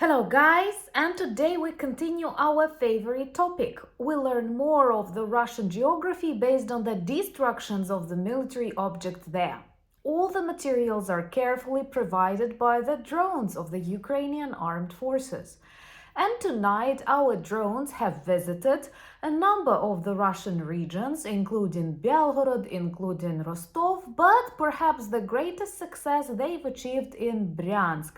Hello guys, and today we continue our favorite topic. We learn more of the Russian geography based on the destructions of the military objects there. All the materials are carefully provided by the drones of the Ukrainian armed forces. And tonight our drones have visited a number of the Russian regions, including Belgorod, including Rostov, but perhaps the greatest success they've achieved in Bryansk,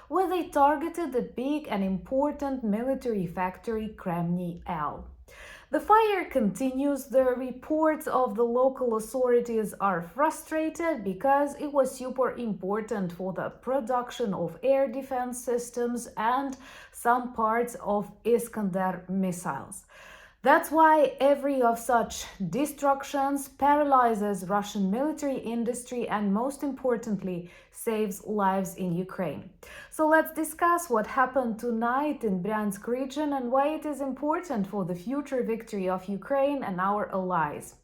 where they targeted a big and important military factory, MICROEL. The fire continues. The reports of the local authorities are frustrated because it was super important for the production of air defense systems and some parts of Iskander missiles. That's why every of such destructions paralyzes Russian military industry and, most importantly, saves lives in Ukraine. So let's discuss what happened tonight in Bryansk region and why it is important for the future victory of Ukraine and our allies.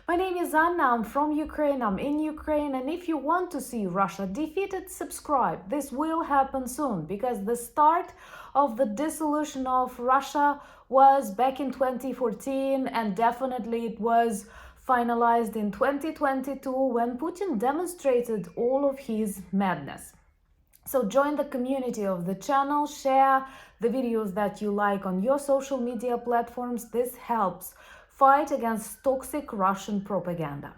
My name is Anna, I'm from Ukraine, I'm in Ukraine, and if you want to see Russia defeated, subscribe. This will happen soon because the start of the dissolution of Russia was back in 2014, and definitely it was finalized in 2022 when Putin demonstrated all of his madness. So join the community of the channel, share the videos that you like on your social media platforms. This helps fight against toxic Russian propaganda.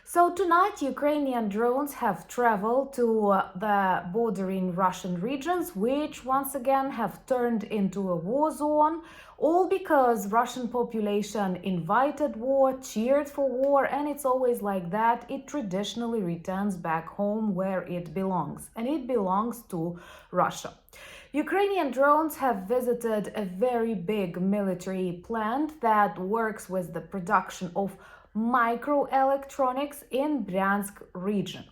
So tonight, Ukrainian drones have traveled to the bordering Russian regions, which once again have turned into a war zone, all because Russian population invited war, cheered for war, and it's always like that. It traditionally returns back home where it belongs, and it belongs to Russia. Ukrainian drones have visited a very big military plant that works with the production of microelectronics in Bryansk region.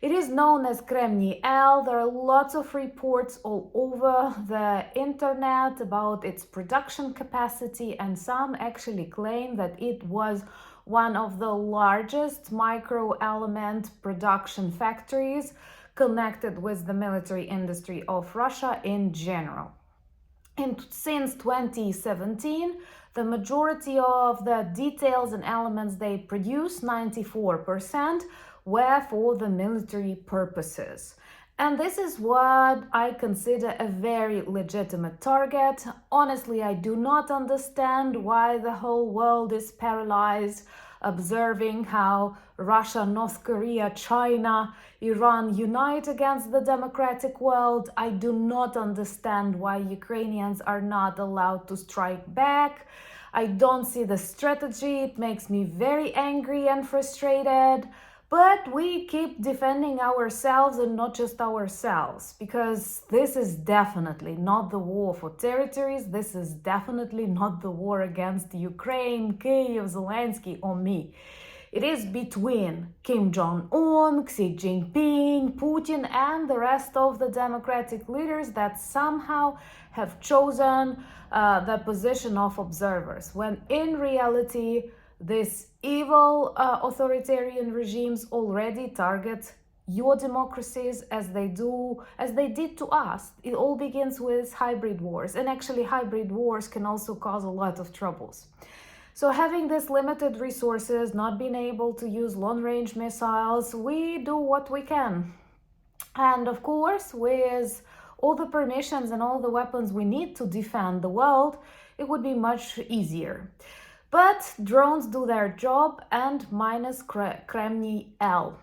It is known as MICROEL. There are lots of reports all over the internet about its production capacity, and some actually claim that it was one of the largest microelement production factories connected with the military industry of Russia in general. And since 2017, the majority of the details and elements they produce, 94%, were for the military purposes. And this is what I consider a very legitimate target. Honestly, I do not understand why the whole world is paralyzed observing how Russia, North Korea, China, Iran unite against the democratic world. I do not understand why Ukrainians are not allowed to strike back. I don't see the strategy. It makes me very angry and frustrated. But we keep defending ourselves, and not just ourselves, because this is definitely not the war for territories. This is definitely not the war against Ukraine, Kyiv, Zelensky, or me. It is between Kim Jong-un, Xi Jinping, Putin, and the rest of the democratic leaders that somehow have chosen the position of observers, when in reality, these evil authoritarian regimes already target your democracies as they did to us. It all begins with hybrid wars, and actually hybrid wars can also cause a lot of troubles. So having these limited resources, not being able to use long-range missiles, we do what we can. And of course, with all the permissions and all the weapons we need to defend the world, it would be much easier. But drones do their job, and minus MICROEL.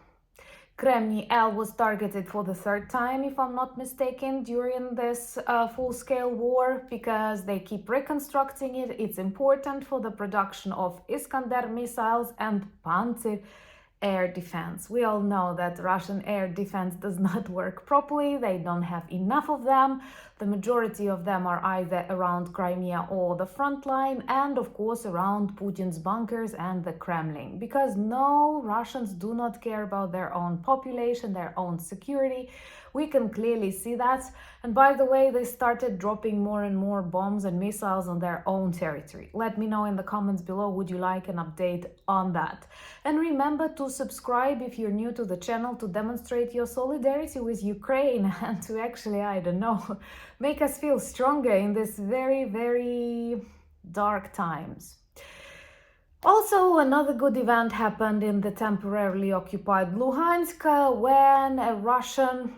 MICROEL was targeted for the third time, if I'm not mistaken, during this full-scale war, because they keep reconstructing it. It's important for the production of Iskander missiles and Pantsir air defense. We all know that Russian air defense does not work properly. They don't have enough of them. The majority of them are either around Crimea or the Frontline, and of course around Putin's bunkers and the Kremlin, because no, Russians do not care about their own population, their own security. We can clearly see that. And by the way, they started dropping more and more bombs and missiles on their own territory. Let me know in the comments below, would you like an update on that? And remember to subscribe if you're new to the channel, to demonstrate your solidarity with Ukraine and to actually, I don't know, make us feel stronger in this very, very dark times. Also, another good event happened in the temporarily occupied Luhansk when a Russian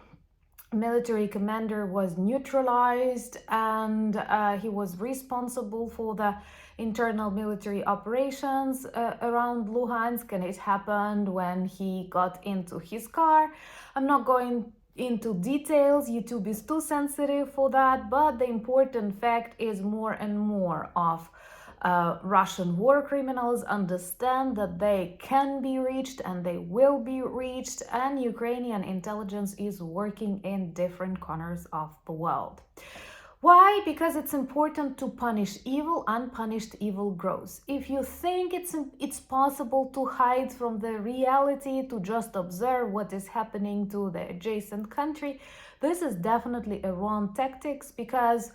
military commander was neutralized, and he was responsible for the internal military operations around Luhansk, and it happened when he got into his car. I'm not going into details, YouTube is too sensitive for that, but the important fact is more and more of Russian war criminals understand that they can be reached and they will be reached, and Ukrainian intelligence is working in different corners of the world. Why? Because it's important to punish evil. Unpunished evil grows. If you think it's possible to hide from the reality, to just observe what is happening to the adjacent country, this is definitely a wrong tactics, because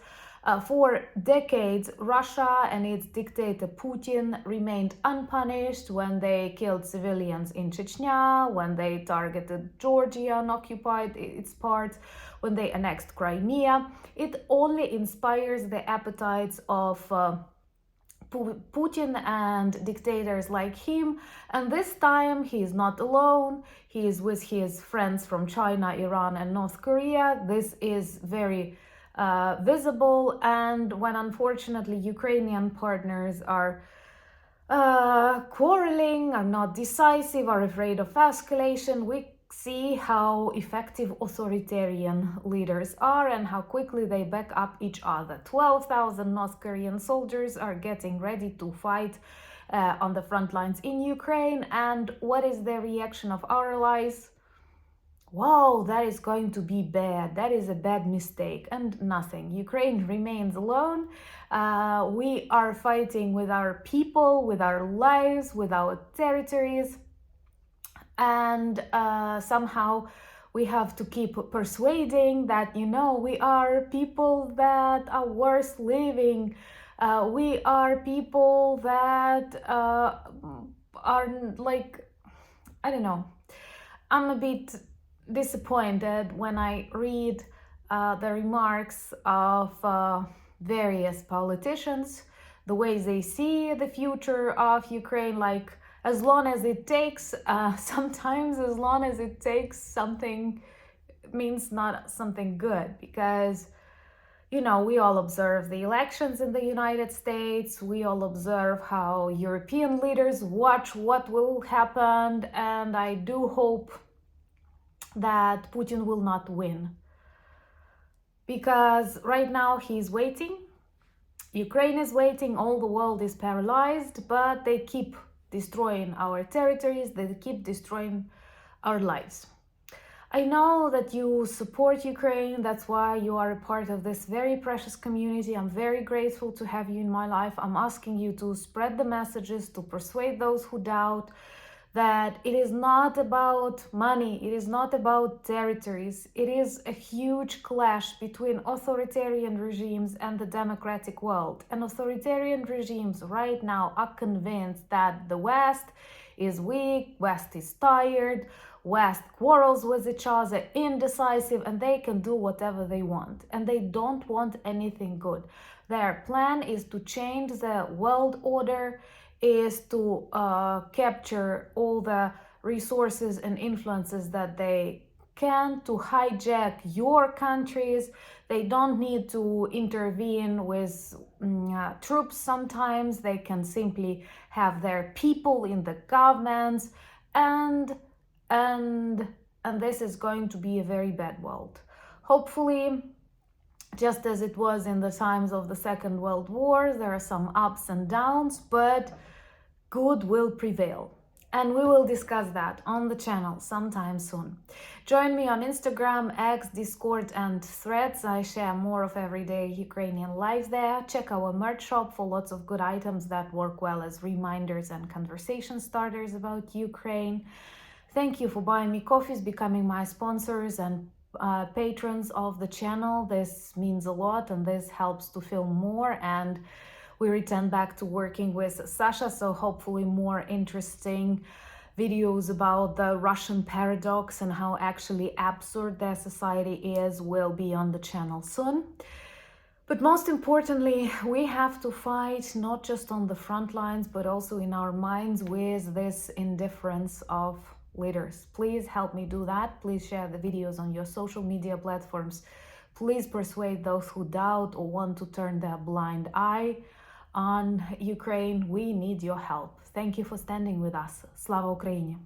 for decades, Russia and its dictator Putin remained unpunished when they killed civilians in Chechnya, when they targeted Georgia and occupied its parts, when they annexed Crimea. It only inspires the appetites of Putin and dictators like him, and this time he is not alone. He is with his friends from China, Iran, and North Korea. This is very visible, and when unfortunately Ukrainian partners are quarreling, are not decisive, are afraid of escalation, we see how effective authoritarian leaders are and how quickly they back up each other. 12,000 North Korean soldiers are getting ready to fight on the front lines in Ukraine, and what is the reaction of our allies? Wow, that is going to be bad. That is a bad mistake, and nothing. Ukraine remains alone. We are fighting with our people, with our lives, with our territories, and somehow we have to keep persuading that, we are people that are worth living. We are people that are like, I don't know. I'm a bit disappointed when I read the remarks of various politicians, the ways they see the future of Ukraine, like as long as it takes, sometimes as long as it takes something means not something good, because we all observe the elections in the United States, we all observe how European leaders watch what will happen, and I do hope that Putin will not win, because right now he's waiting. Ukraine is waiting, all the world is paralyzed, but they keep destroying our territories, they keep destroying our lives. I know that you support Ukraine, that's why you are a part of this very precious community. I'm very grateful to have you in my life. I'm asking you to spread the messages, to persuade those who doubt, that it is not about money, it is not about territories. It is a huge clash between authoritarian regimes and the democratic world. And authoritarian regimes right now are convinced that the West is weak, West is tired, West quarrels with each other, indecisive, and they can do whatever they want. And they don't want anything good. Their plan is to change the world order, is to capture all the resources and influences that they can, to hijack your countries. They don't need to intervene with troops sometimes. They can simply have their people in the governments, and this is going to be a very bad world. Hopefully, just as it was in the times of the Second World War, there are some ups and downs, but good will prevail. And we will discuss that on the channel sometime soon. Join me on Instagram, X, Discord, and Threads. I share more of everyday Ukrainian life there. Check our merch shop for lots of good items that work well as reminders and conversation starters about Ukraine. Thank you for buying me coffees, becoming my sponsors and patrons of the channel. This means a lot, and this helps to film more, and we return back to working with Sasha, so hopefully more interesting videos about the Russian paradox and how actually absurd their society is will be on the channel soon. But most importantly, we have to fight not just on the front lines, but also in our minds with this indifference of leaders. Please help me do that. Please share the videos on your social media platforms. Please persuade those who doubt or want to turn their blind eye on Ukraine. We need your help. Thank you for standing with us. Slava Ukraini!